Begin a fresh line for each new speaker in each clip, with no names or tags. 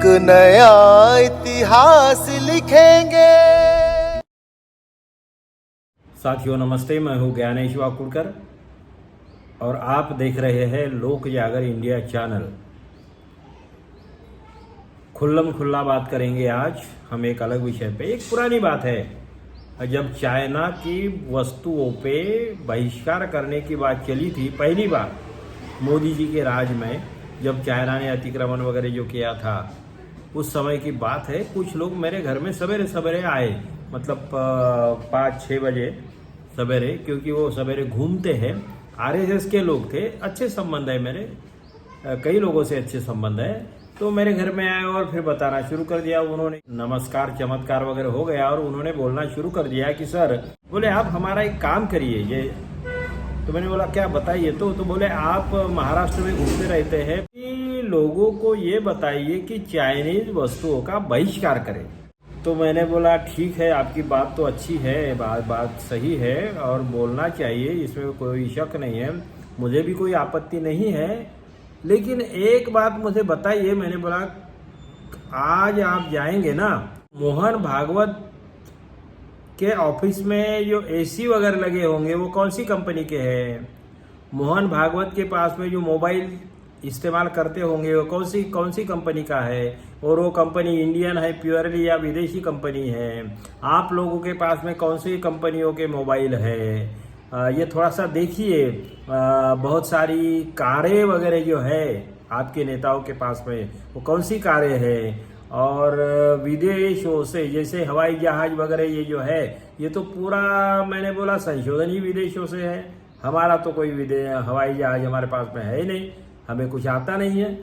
एक नया इतिहास लिखेंगे।
साथियों नमस्ते, मैं हूं ज्ञानेश वाकुड़कर और आप देख रहे हैं लोक जागर इंडिया चैनल। खुल्लम खुल्ला बात करेंगे आज हम एक अलग विषय पे। एक पुरानी बात है, जब चाइना की वस्तुओं पे बहिष्कार करने की बात चली थी पहली बार मोदी जी के राज में, जब चाइना ने अतिक्रमण वगैरह जो किया था, उस समय की बात है। कुछ लोग मेरे घर में सवेरे सवेरे आए, मतलब 5-6 बजे सवेरे, क्योंकि वो सवेरे घूमते हैं। आरएसएस के लोग थे, अच्छे संबंध है मेरे, कई लोगों से अच्छे संबंध है। तो मेरे घर में आए और फिर बताना शुरू कर दिया उन्होंने। नमस्कार चमत्कार वगैरह हो गया और उन्होंने बोलना शुरू कर दिया कि सर, बोले आप हमारा एक काम करिए ये। तो मैंने बोला क्या, बताइए। तो बोले आप महाराष्ट्र में घूमते रहते हैं, कि लोगों को ये बताइए कि चाइनीज वस्तुओं का बहिष्कार करें। तो मैंने बोला ठीक है, आपकी बात तो अच्छी है, बात सही है और बोलना चाहिए, इसमें कोई शक नहीं है, मुझे भी कोई आपत्ति नहीं है। लेकिन एक बात मुझे बताइए। मैंने बोला आज आप जाएंगे ना, मोहन भागवत के ऑफिस में जो एसी वगैरह लगे होंगे वो कौन सी कंपनी के हैं? मोहन भागवत के पास में जो मोबाइल इस्तेमाल करते होंगे वो कौन सी कंपनी का है? और वो कंपनी इंडियन है प्योरली या विदेशी कंपनी है? आप लोगों के पास में कौन सी कंपनियों के मोबाइल है? ये थोड़ा सा देखिए। बहुत सारी कारें वगैरह जो है आपके नेताओं के पास में, वो कौन सी कारें हैं? और विदेशों से जैसे हवाई जहाज वगैरह ये जो है, ये तो पूरा मैंने बोला संशोधन ही विदेशों से है। हमारा तो कोई हवाई जहाज हमारे पास में है ही नहीं, हमें कुछ आता नहीं है।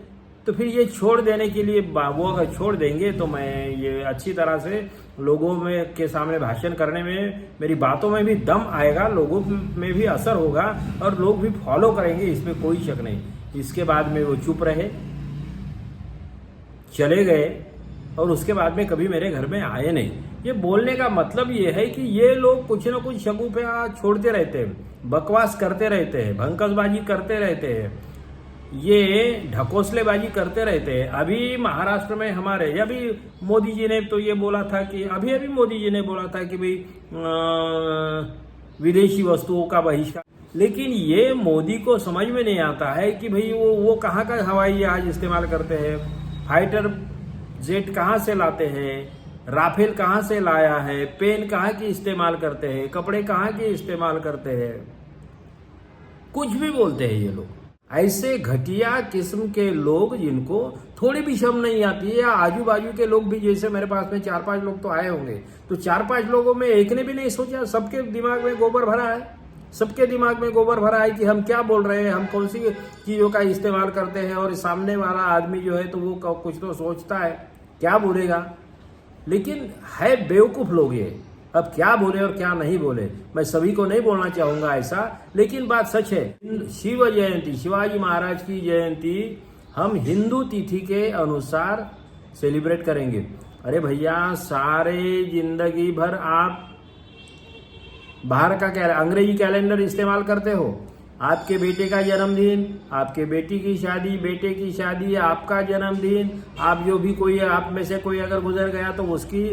तो फिर ये छोड़ देने के लिए, वो अगर छोड़ देंगे तो मैं ये अच्छी तरह से लोगों में के सामने भाषण करने में, मेरी बातों में भी दम आएगा, लोगों में भी असर होगा और लोग भी फॉलो करेंगे, इसमें कोई शक नहीं। इसके बाद में वो चुप रहे, चले गए और उसके बाद में कभी मेरे घर में आए नहीं। ये बोलने का मतलब ये है कि ये लोग कुछ ना कुछ शगुफा छोड़ते रहते हैं, बकवास करते रहते हैं, भंकसबाजी करते रहते हैं, ये ढकोसलेबाजी करते रहते हैं। अभी महाराष्ट्र में हमारे, अभी मोदी जी ने तो ये बोला था कि अभी मोदी जी ने बोला था कि भाई विदेशी वस्तुओं का बहिष्कार। लेकिन ये मोदी को समझ में नहीं आता है कि भाई वो कहाँ का हवाई जहाज इस्तेमाल करते हैं, फाइटर जेट कहाँ से लाते हैं, राफेल कहाँ से लाया है, पेन कहाँ की इस्तेमाल करते हैं, कपड़े कहाँ के इस्तेमाल करते हैं, कुछ भी बोलते हैं ये लोग। ऐसे घटिया किस्म के लोग जिनको थोड़ी भी शर्म नहीं आती है, या आजू बाजू के लोग भी, जैसे मेरे पास में 4-5 लोग तो आए होंगे, तो 4-5 लोगों में एक ने भी नहीं सोचा, सबके दिमाग में गोबर भरा है, सबके दिमाग में गोबर भरा है कि हम क्या बोल रहे हैं, हम कौन सी चीज़ों का इस्तेमाल करते हैं। और सामने वाला आदमी जो है तो वो कुछ तो सोचता है, क्या बोलेगा। लेकिन है बेवकूफ़ लोग ये, अब क्या बोले और क्या नहीं बोले। मैं सभी को नहीं बोलना चाहूँगा ऐसा, लेकिन बात सच है। शिव जयंती, शिवाजी महाराज की जयंती हम हिंदू तिथि के अनुसार सेलिब्रेट करेंगे। अरे भैया, सारे जिंदगी भर आप बाहर का अंग्रेजी कैलेंडर इस्तेमाल करते हो। आपके बेटे का जन्मदिन, आपके बेटी की शादी, बेटे की शादी, आपका जन्मदिन, आप जो भी कोई, आप में से कोई अगर गुजर गया तो उसकी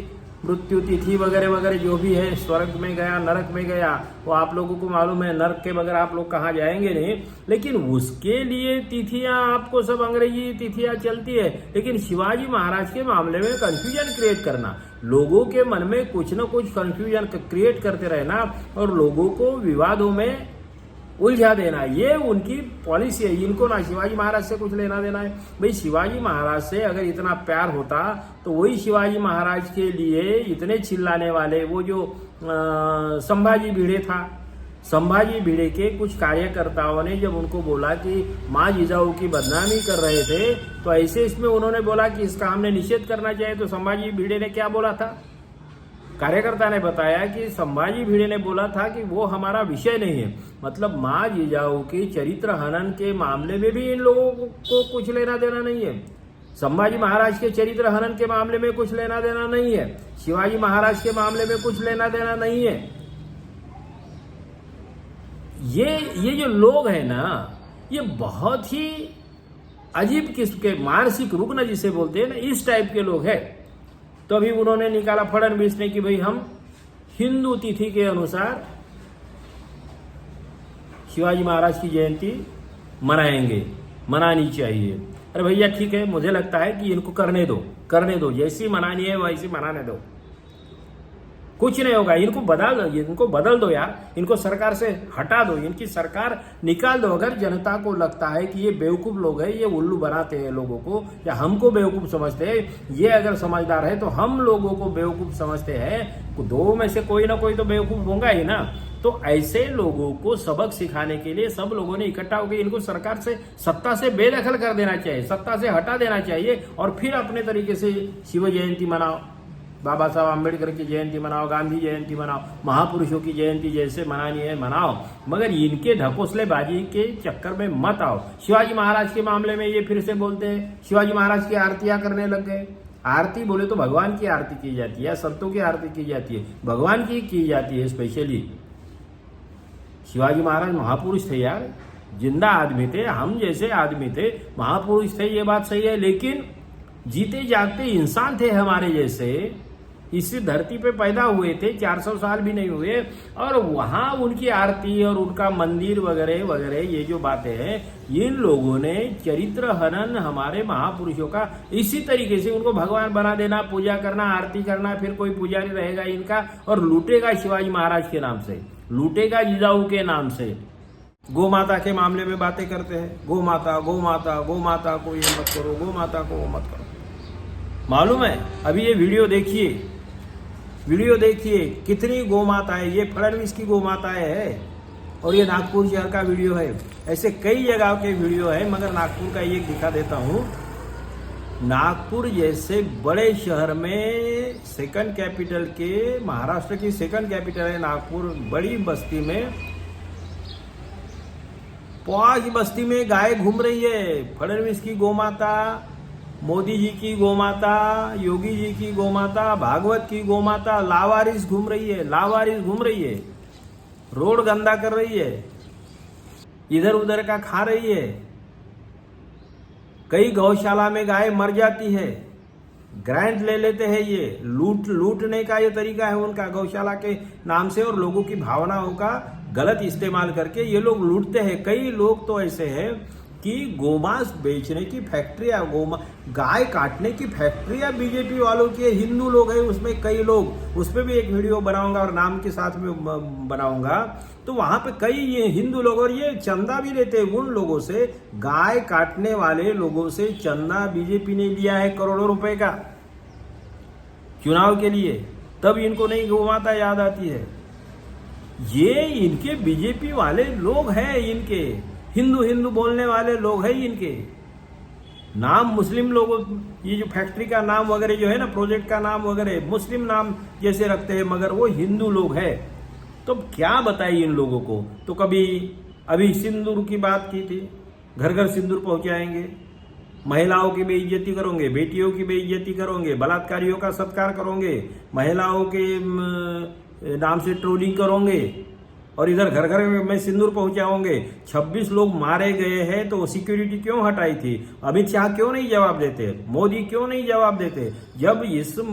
मृत्यु तिथि वगैरह वगैरह जो भी है, स्वर्ग में गया, नरक में गया, वो आप लोगों को मालूम है। नरक के बगैर आप लोग कहाँ जाएंगे नहीं, लेकिन उसके लिए तिथियां आपको सब अंग्रेजी तिथियां चलती है। लेकिन शिवाजी महाराज के मामले में कंफ्यूजन क्रिएट करना, लोगों के मन में कुछ न कुछ कंफ्यूजन क्रिएट करते रहना और लोगों को विवादों में उलझा देना, ये उनकी पॉलिसी है। इनको ना शिवाजी महाराज से कुछ लेना देना है। भाई शिवाजी महाराज से अगर इतना प्यार होता तो वही शिवाजी महाराज के लिए इतने चिल्लाने वाले, वो जो संभाजी भिड़े था, संभाजी भिड़े के कुछ कार्यकर्ताओं ने जब उनको बोला कि माँ जिजाऊ की बदनामी कर रहे थे, तो ऐसे इसमें उन्होंने बोला कि इसका हमने निषेध करना चाहिए। तो संभाजी भिड़े ने क्या बोला था, कार्यकर्ता ने बताया कि संभाजी भिड़े ने बोला था कि वो हमारा विषय नहीं है। मतलब माँ जिजाऊ की चरित्र हनन के मामले में भी इन लोगों को कुछ लेना देना नहीं है। संभाजी महाराज के चरित्र हनन के मामले में कुछ लेना देना नहीं है। शिवाजी महाराज के मामले में कुछ लेना देना नहीं है। ये जो लोग हैं ना, ये बहुत ही अजीब किस्म के मानसिक रुग्ण जिसे बोलते हैं ना, इस टाइप के लोग हैं। तो अभी उन्होंने निकाला फडणवीस ने कि भाई हम हिंदू तिथि के अनुसार शिवाजी महाराज की जयंती मनाएंगे, मनानी चाहिए। अरे भैया ठीक है, मुझे लगता है कि इनको करने दो, जैसी मनानी है वैसी मनाने दो, कुछ नहीं होगा। इनको बदल दो यार, इनको सरकार से हटा दो, इनकी सरकार निकाल दो। अगर जनता को लगता है कि ये बेवकूफ लोग हैं, ये उल्लू बनाते हैं लोगों को, या हमको बेवकूफ समझते हैं, ये अगर समझदार है तो हम लोगों को बेवकूफ समझते हैं, दो में से कोई ना कोई तो बेवकूफ होगा ही ना। तो ऐसे लोगों को सबक सिखाने के लिए सब लोगों ने इकट्ठा होकर इनको सरकार से, सत्ता से बेदखल कर देना चाहिए, सत्ता से हटा देना चाहिए, और फिर अपने तरीके से शिव जयंती मनाओ, बाबा साहब आम्बेडकर की जयंती मनाओ, गांधी जयंती मनाओ, महापुरुषों की जयंती जैसे मनानी है मनाओ, मगर इनके ढकोसलेबाजी के चक्कर में मत आओ। शिवाजी महाराज के मामले में ये फिर से बोलते हैं शिवाजी महाराज की आरतियां करने लग गए। आरती बोले तो भगवान की आरती की जाती है, संतों की आरती की जाती है, भगवान की जाती है स्पेशली। शिवाजी महाराज महापुरुष थे यार, जिंदा आदमी थे, हम जैसे आदमी थे, महापुरुष थे, ये बात सही है, लेकिन जीते जागते इंसान थे हमारे जैसे, इसी धरती पे पैदा हुए थे, 400 साल भी नहीं हुए, और वहां उनकी आरती और उनका मंदिर वगैरह वगैरह ये जो बातें हैं, इन लोगों ने चरित्र हनन हमारे महापुरुषों का इसी तरीके से उनको भगवान बना देना, पूजा करना, आरती करना, फिर कोई पुजारी रहेगा इनका और लूटेगा शिवाजी महाराज के नाम से, लूटेगा जिजाऊ के नाम से। गौ माता के मामले में बातें करते हैं, गौ माता गौ माता गौ माता को ये मत करो, गौ माता को वो मत करो। मालूम है, अभी ये वीडियो देखिए कितनी गौ माताएं, ये फडणवीस की गौ माताएं है, और ये नागपुर शहर का वीडियो है, ऐसे कई जगह के वीडियो है, मगर नागपुर का एक दिखा देता हूँ। नागपुर जैसे बड़े शहर में, सेकंड कैपिटल के, महाराष्ट्र की सेकंड कैपिटल है नागपुर, बड़ी बस्ती में, पॉश बस्ती में गाय घूम रही है। फडणवीस की गौ माता, मोदी जी की गौ माता, योगी जी की गौ माता, भागवत की गौ माता लावारिस घूम रही है, रोड गंदा कर रही है, इधर उधर का खा रही है। कई गौशाला में गाय मर जाती है, ग्रांट ले लेते हैं, ये लूटने का ये तरीका है उनका, गौशाला के नाम से, और लोगों की भावनाओं का गलत इस्तेमाल करके ये लोग लूटते हैं। कई लोग तो ऐसे हैं कि गोमांस बेचने की फैक्ट्रियां, गाय काटने की फैक्ट्रियां बीजेपी वालों की, हिंदू लोग हैं उसमें कई लोग, उस पर भी एक वीडियो बनाऊंगा और नाम के साथ में बनाऊंगा। तो वहां पे कई ये हिंदू लोग, और ये चंदा भी लेते हैं उन लोगों से, गाय काटने वाले लोगों से चंदा बीजेपी ने लिया है करोड़ों रुपए का चुनाव के लिए, तब इनको नहीं गौ माता याद आती है। ये इनके बीजेपी वाले लोग हैं, इनके हिंदू बोलने वाले लोग हैं इनके। नाम मुस्लिम लोगों, ये जो फैक्ट्री का नाम वगैरह जो है ना, प्रोजेक्ट का नाम वगैरह मुस्लिम नाम जैसे रखते हैं, मगर वो हिंदू लोग हैं। तो क्या बताइए इन लोगों को। तो कभी अभी सिंदूर की बात की थी, घर घर सिंदूर पहुंचाएंगे, महिलाओं की बेइज्जती करोगे, बेटियों की बेइज्जती करोगे, बलात्कारियों का सत्कार करोगे, महिलाओं के नाम से ट्रोलिंग करोगे, और इधर घर घर में सिंदूर पहुंचाओगे। 26 लोग मारे गए हैं, तो सिक्योरिटी क्यों हटाई थी? अमित शाह क्यों नहीं जवाब देते? मोदी क्यों नहीं जवाब देते? जब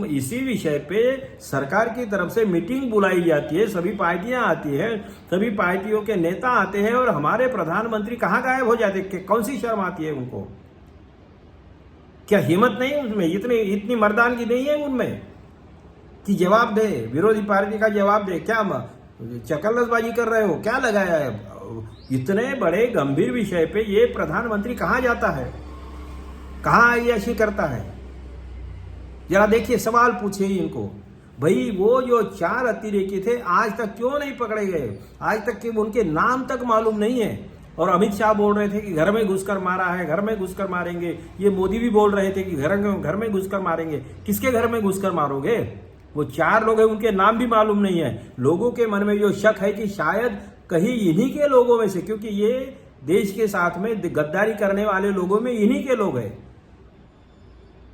इसी विषय पे सरकार की तरफ से मीटिंग बुलाई जाती है, सभी पार्टियां आती है, सभी पार्टियों के नेता आते हैं, और हमारे प्रधानमंत्री कहाँ गायब हो जाते? कौन सी शर्म आती है उनको? क्या हिम्मत नहीं उनमें? इतनी मर्दानगी नहीं है उनमें कि जवाब दे, विरोधी पार्टी का जवाब दे? क्या चकलबाजी कर रहे हो? क्या लगाया है? इतने बड़े गंभीर विषय पे ये प्रधानमंत्री कहाँ जाता है, कहाँ अय्याशी करता है? जरा देखिए, सवाल पूछिए इनको। भाई वो जो 4 अतिरेकी थे, आज तक क्यों नहीं पकड़े गए? आज तक के उनके नाम तक मालूम नहीं है। और अमित शाह बोल रहे थे कि घर में घुसकर मारा है, घर में घुसकर मारेंगे। ये मोदी भी बोल रहे थे कि घर में घुसकर मारेंगे। किसके घर में घुसकर मारोगे? वो 4 लोग हैं, उनके नाम भी मालूम नहीं है। लोगों के मन में जो शक है कि शायद कहीं इन्हीं के लोगों में से, क्योंकि ये देश के साथ में गद्दारी करने वाले लोगों में इन्हीं के लोग हैं।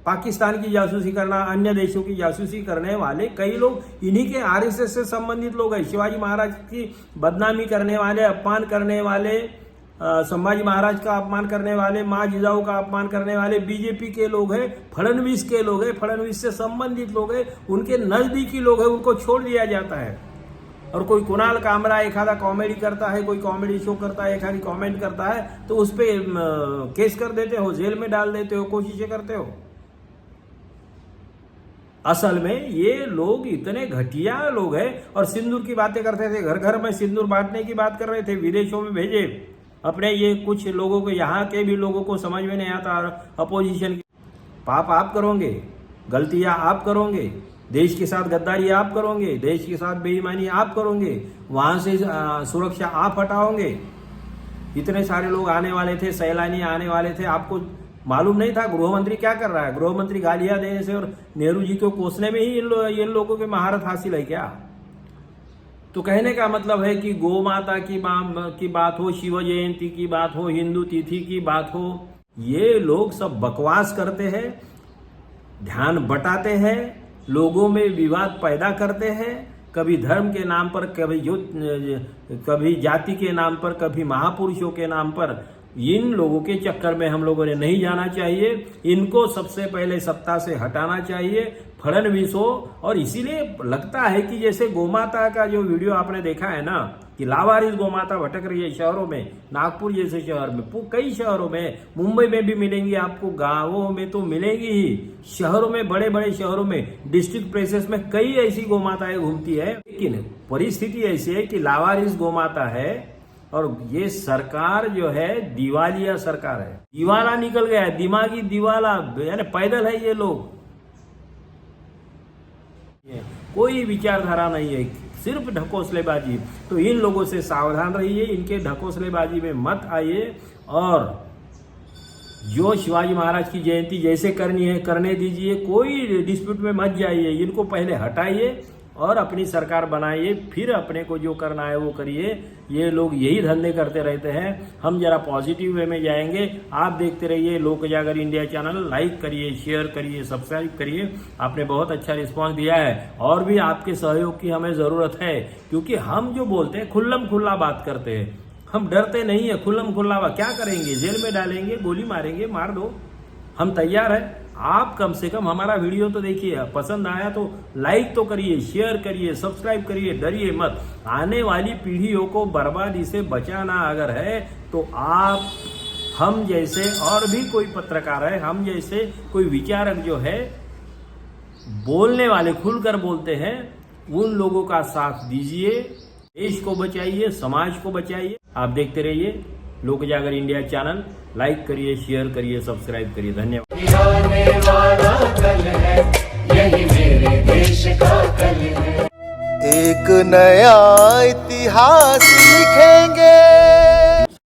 पाकिस्तान की जासूसी करना, अन्य देशों की जासूसी करने वाले कई लोग इन्हीं के आरएसएस से संबंधित लोग हैं। शिवाजी महाराज की बदनामी करने वाले, अपमान करने वाले, संभाजी महाराज का अपमान करने वाले, माँ जिजाऊ का अपमान करने वाले बीजेपी के लोग हैं, फडणवीस के लोग हैं, फडणवीस से संबंधित लोग हैं, उनके नजदीकी लोग हैं, उनको छोड़ दिया जाता है। और कोई कुणाल कामरा एखादा कॉमेडी करता है, कोई कॉमेडी शो करता है, एखादी कॉमेंट करता है तो उस पर केस कर देते हो, जेल में डाल देते हो, कोशिशें करते हो। असल में ये लोग इतने घटिया लोग हैं। और सिंदूर की बातें करते थे, घर घर में सिंदूर बांटने की बात कर रहे थे, विदेशों में भेजे अपने। ये कुछ लोगों को, यहाँ के भी लोगों को समझ में नहीं आता। अपोजिशन की पाप आप करोगे, गलतियां आप करोगे, देश के साथ गद्दारी आप करोगे, देश के साथ बेईमानी आप करोगे, वहां से सुरक्षा आप हटाओगे। इतने सारे लोग आने वाले थे, सैलानी आने वाले थे, आपको मालूम नहीं था गृह मंत्री क्या कर रहा है? गृह मंत्री गालियां देने से और नेहरू जी को कोसने में ही इन लोगों की महारत हासिल है क्या? तो कहने का मतलब है कि गौ माता की बात हो, शिव जयंती की बात हो, हिंदू तिथि की बात हो, ये लोग सब बकवास करते हैं, ध्यान बटाते हैं, लोगों में विवाद पैदा करते हैं, कभी धर्म के नाम पर, कभी जाति के नाम पर, कभी महापुरुषों के नाम पर। इन लोगों के चक्कर में हम लोगों ने नहीं जाना चाहिए। इनको सबसे पहले सत्ता से हटाना चाहिए, फडणवीस हो। और इसीलिए लगता है कि जैसे गोमाता का जो वीडियो आपने देखा है ना, कि लावारिस गोमाता भटक रही है शहरों में, नागपुर जैसे शहर में, कई शहरों में, मुंबई में भी मिलेंगी आपको, गांवों में तो मिलेंगी ही, शहरों में, बड़े बड़े शहरों में, डिस्ट्रिक्ट प्लेसेस में कई ऐसी गोमाताएं घूमती है। लेकिन परिस्थिति ऐसी है कि लावारिस गोमाता है और ये सरकार जो है दिवालिया सरकार है, दिवाला निकल गया है, दिमागी दिवाला, यानी पैदल है ये लोग, कोई विचारधारा नहीं है, सिर्फ ढकोसलेबाजी। तो इन लोगों से सावधान रहिए, इनके ढकोसलेबाजी में मत आइए। और जो शिवाजी महाराज की जयंती जैसे करनी है करने दीजिए, कोई डिस्प्यूट में मत जाइए, इनको पहले हटाइए और अपनी सरकार बनाइए, फिर अपने को जो करना है वो करिए। ये लोग यही धंधे करते रहते हैं। हम जरा पॉजिटिव वे में जाएंगे। आप देखते रहिए लोक उजागर इंडिया चैनल, लाइक करिए, शेयर करिए, सब्सक्राइब करिए। आपने बहुत अच्छा रिस्पांस दिया है और भी आपके सहयोग की हमें ज़रूरत है, क्योंकि हम जो बोलते हैं खुल्लम खुल्ला बात करते हैं, हम डरते नहीं है। खुल्लम खुल्ला बात क्या करेंगे? जेल में डालेंगे, गोली मारेंगे, मार दो, हम तैयार हैं। आप कम से कम हमारा वीडियो तो देखिए, पसंद आया तो लाइक तो करिए, शेयर करिए, सब्सक्राइब करिए, डरिए मत। आने वाली पीढ़ियों को बर्बादी से बचाना अगर है तो आप, हम जैसे और भी कोई पत्रकार है, हम जैसे कोई विचारक जो है, बोलने वाले, खुलकर बोलते हैं, उन लोगों का साथ दीजिए। देश को बचाइए, समाज को बचाइए। आप देखते रहिए लोक उजागर इंडिया चैनल, लाइक करिए, शेयर करिए, सब्सक्राइब करिए। धन्यवाद।
आने वाला कल है, यही मेरे देश का कल है।
एक नया इतिहास लिखेंगे।